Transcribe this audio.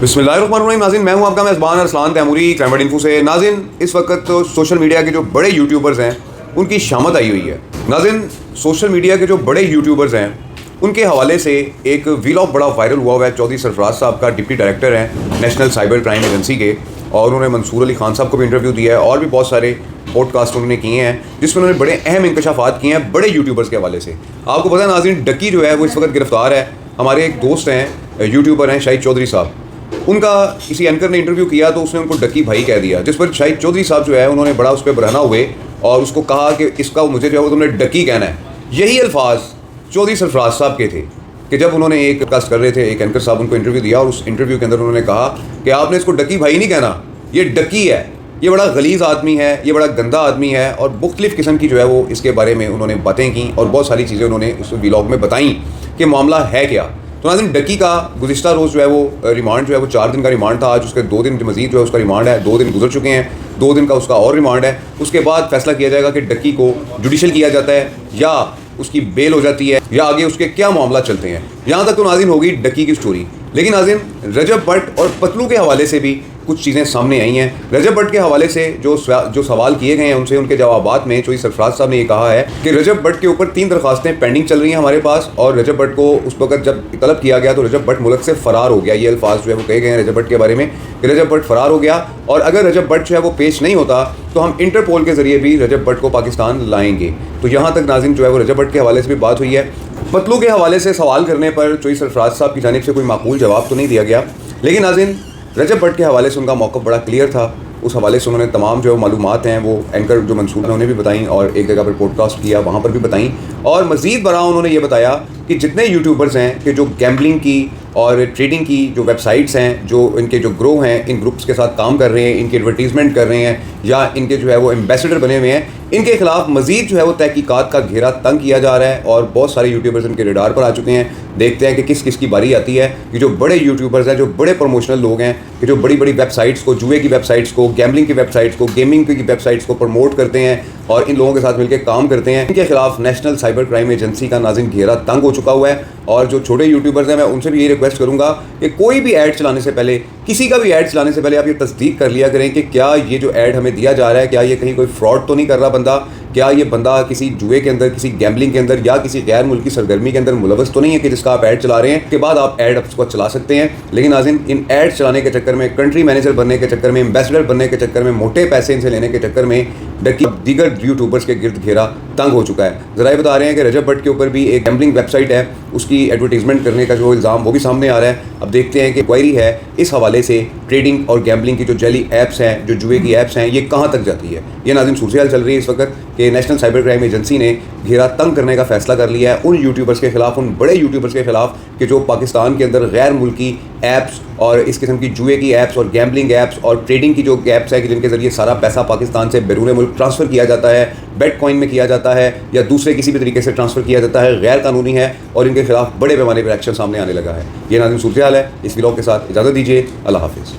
बिस्मिल्लाहिर्रहमानिर्रहीम। नाज़रीन, मैं हूं आपका मेज़बान अरसलान तैमूरी क्राइम इन्फो से। नाज़रीन, इस वक्त तो सोशल मीडिया के जो बड़े यूट्यूबर्स हैं उनकी शामत आई हुई है। नाज़रीन, सोशल मीडिया के जो बड़े यूट्यूबर्स हैं उनके हवाले से एक वीलॉग बड़ा वायरल हुआ है। चौधरी सरफराज साहब का डिप्टी डायरेक्टर हैं नेशनल साइबर क्राइम एजेंसी के, और उन्होंने मंसूर अली खान साहब को भी इंटरव्यू दिया है और भी बहुत सारे पॉडकास्ट उन्होंने किए हैं जिसमें उन्होंने बड़े अहम इंकशाफात किए हैं बड़े यूट्यूबर्स के हवाले से। आपको पता है नाज़रीन, डक्की जो है वो इस वक्त गिरफ्तार है। हमारे एक दोस्त हैं, यूट्यूबर हैं शाहिद चौधरी साहब, उनका किसी एंकर ने इंटरव्यू किया तो उसने उनको डक्की भाई कह दिया, जिस पर शाहिद चौधरी साहब जो है उन्होंने बड़ा उस पर बरहना हुए और उसको कहा कि इसका मुझे जो है तुमने डक्की कहना है। यही अल्फाज चौधरी सरफराज साहब के थे कि जब उन्होंने एक कास्ट कर रहे थे, एक एंकर साहब उनको इंटरव्यू दिया और उस इंटरव्यू के अंदर उन्होंने कहा कि आपने इसको डक्की भाई नहीं कहना, ये डक्की है, ये बड़ा गलीज़ आदमी है, ये बड़ा गंदा आदमी है। और मुख्तलिफ़ किस्म की जो है वो इसके बारे में उन्होंने बातें की और बहुत सारी चीज़ें उन्होंने उस व्लॉग में बताई कि मामला है क्या। तो नाज़रीन, डक्की का गुज़िश्ता रोज़ जो है वो रिमांड जो है वो 4 दिन का रिमांड था। आज उसके 2 दिन मज़ीद जो है उसका रिमांड है, 2 दिन गुजर चुके हैं, 2 दिन का उसका और रिमांड है। उसके बाद फैसला किया जाएगा कि डक्की को जुडिशल किया जाता है या उसकी बेल हो जाती है या आगे उसके क्या मामला चलते हैं। यहाँ तक तो नाज़रीन होगी डक्की की स्टोरी। लेकिन नाज़रीन, रजब भट्ट और पतलू के हवाले से भी कुछ चीज़ें सामने आई हैं। रजब भट्ट के हवाले से जो सवाल किए गए हैं उनसे उनके जवाबात में चौधरी सरफराज साहब ने ये कहा है कि रजब भट्ट के ऊपर 3 दरखास्तें पेंडिंग चल रही हैं हमारे पास, और रजब भट्ट को उस वक्त जब तलब किया गया तो रजब भट्ट मुल्क से फ़रार हो गया। ये अल्फाज जो है वो कहे गए हैं रजब भट्ट के बारे में कि रजब भट्ट फ़रार हो गया, और अगर रजब भट्ट जो है वो पेश नहीं होता तो हम इंटरपोल के ज़रिए भी रजब भट्ट को पाकिस्तान लाएंगे। तो यहाँ तक नाज़रीन जो है वो रजब भट्ट के हवाले से भी बात हुई है। पतलू के हवाले से सवाल करने पर चौधरी सरफराज साहब की जानिब से कोई माकूल जवाब तो नहीं दिया गया, लेकिन नाज़रीन रजब भट्ट के हवाले से उनका मौक़िफ़ बड़ा क्लियर था। उस हवाले से उन्होंने तमाम जो मालूमात हैं वो एंकर जो मंसूर ने उन्हें भी बताई और एक जगह पर पॉडकास्ट किया वहाँ पर भी बताई। और मज़ीद बरा उन्होंने ये बताया कि जितने यूट्यूबर्स हैं कि जो गैम्बलिंग की और ट्रेडिंग की जो वेबसाइट्स हैं, जो इनके जो ग्रो हैं, इन ग्रुप्स के साथ काम कर रहे हैं, इनकी एडवर्टीज़मेंट कर रहे हैं या इनके जो है वो एम्बेसडर बने हुए हैं, इनके खिलाफ मज़ीद जो है वो तहकीकात का घेरा तंग किया जा रहा है और बहुत सारे यूट्यूबर्स इनके रडार पर आ चुके हैं। देखते हैं कि किस किस की बारी आती है कि जो बड़े यूट्यूबर्स हैं, जो बड़े प्रमोशनल लोग हैं, कि जो बड़ी बड़ी वेबसाइट्स को, जुए की वेबसाइट्स को, गैम्बलिंग की वेबसाइट्स को, गेमिंग की वेबसाइट्स को प्रमोट करते हैं और इन लोगों के साथ मिलकर काम करते हैं, इनके खिलाफ नेशनल साइबर क्राइम एजेंसी का नाज़रीन घेरा तंग हो चुका हुआ है। और जो छोटे यूट्यूबर्स हैं मैं उनसे भी ये रिक्वेस्ट करूँगा कि कोई भी ऐड चलाने से पहले, किसी का भी ऐड चलाने से पहले आप ये तस्दीक कर लिया करें कि क्या ये जो ऐड हमें दिया जा रहा है, क्या ये कहीं कोई फ्रॉड तो नहीं कर रहा बंदा, क्या ये बंदा किसी जुए के अंदर, किसी गैम्बलिंग के अंदर या किसी गैर मुल्की सरगर्मी के अंदर मुलवस तो नहीं है कि जिसका आप ऐड चला रहे हैं। के बाद आप ऐड उसको चला सकते हैं। लेकिन नाज़रीन, इन ऐड चलाने के चक्कर में, कंट्री मैनेजर बनने के चक्कर में, एम्बेसडर बनने के चक्कर में, मोटे पैसे इनसे लेने के चक्कर में डक्की दीगर यूट्यूबर्स के गिर्द घेरा तंग हो चुका है। ज़रा बता रहे हैं कि रजब भट्ट के ऊपर भी एक गैम्बलिंग वेबसाइट है, उसकी एडवर्टीजमेंट करने का जो इल्ज़ाम वो भी सामने आ रहा है। अब देखते हैं कि क्वायरी है इस हवाले से ट्रेडिंग और गैम्बलिंग की जो जैली ऐप्स हैं, जो जुए की ऐप्स हैं, ये कहाँ तक जाती है। ये नाज़रीन सूरत चल रही है इस वक्त कि नेशनल साइबर क्राइम एजेंसी ने घेरा तंग करने का फैसला कर लिया है उन यूट्यूबर्स के खिलाफ, उन बड़े यूट्यूबर्स के खिलाफ कि जो पाकिस्तान के अंदर गैर मुल्की ऐप्स और इस किस्म की जुए की ऐप्स और गैम्बलिंग ऐप्स और ट्रेडिंग की जो ऐप्स है कि जिनके ज़रिए सारा पैसा पाकिस्तान से बैरून मुल्क ट्रांसफ़र किया जाता है, बेट कॉइन में किया जाता है या दूसरे किसी भी तरीके से ट्रांसफ़र किया जाता है, गैर कानूनी है और इनके खिलाफ बड़े पैमाने पर एक्शन सामने आने लगा है। ये नाज़रीन सूरत हाल है। इस व्लॉग के साथ इजाज़त दीजिए। अल्लाह हाफ़िज़।